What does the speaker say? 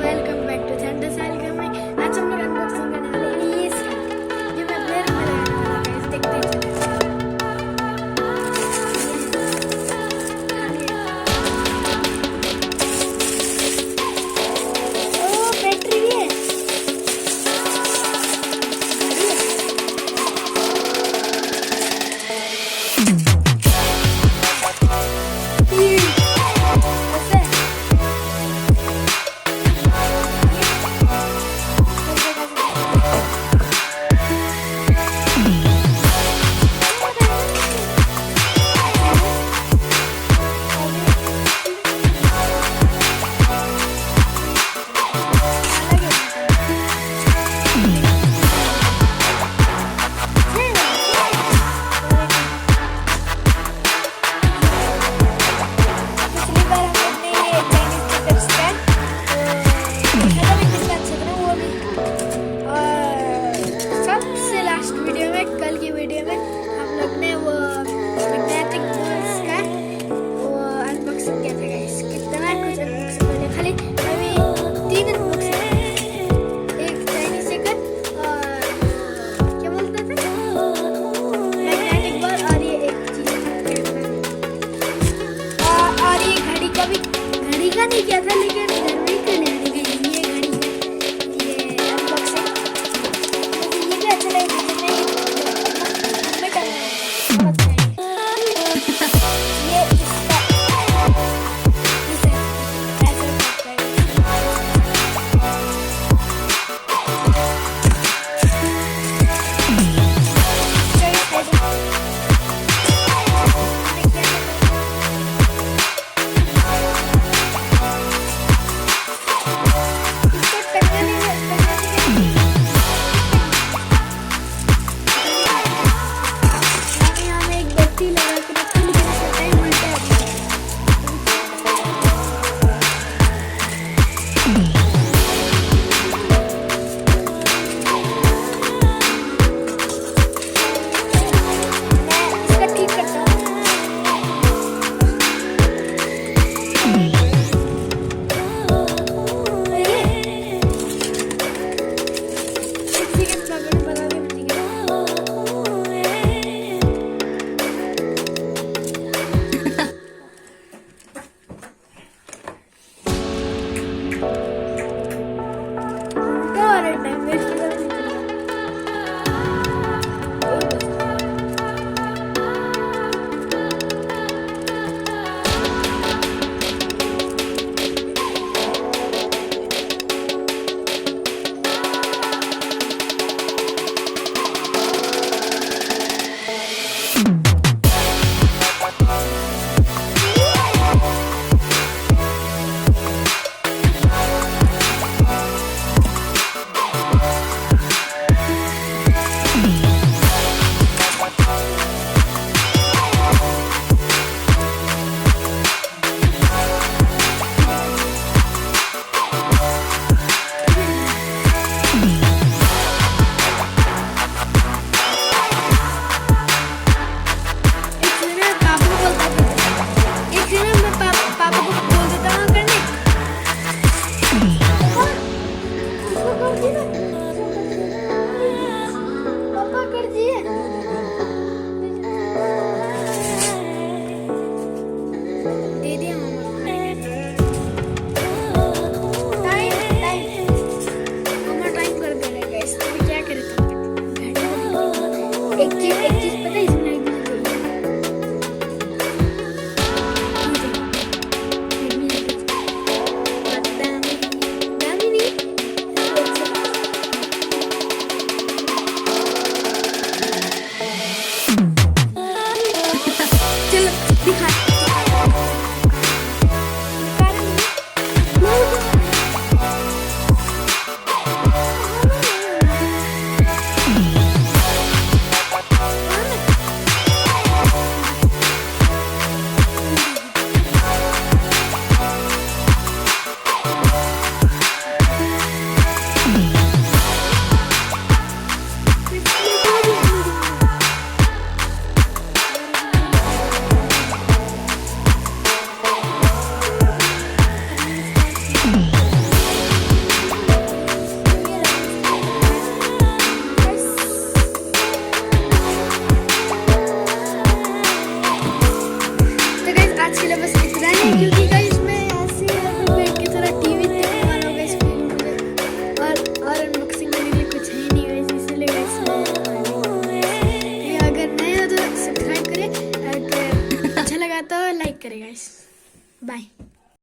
Welcome back to Thunder Cycle में। आज हम लोग अनबॉक्सिंग करने वाले हैं ये स्किन जो मैं प्लेयर में लगाने वाला हूं। गाइस देखते हैं ओ बैटरी भी है। कल की वीडियो में हम लोग ने वो मैग्नेटिक बॉल्स का वो अनबॉक्सिंग किया था गाइस। कितना कुछ अनबॉक्सिंग मैंने खाली अभी 3 अनबॉक्सिंग, एक चाइनीज सेकंड और क्या बोलते थे मैग्नेटिक बॉल और ये एक चीज और ये घड़ी का भी, घड़ी का नहीं किया था लेकिन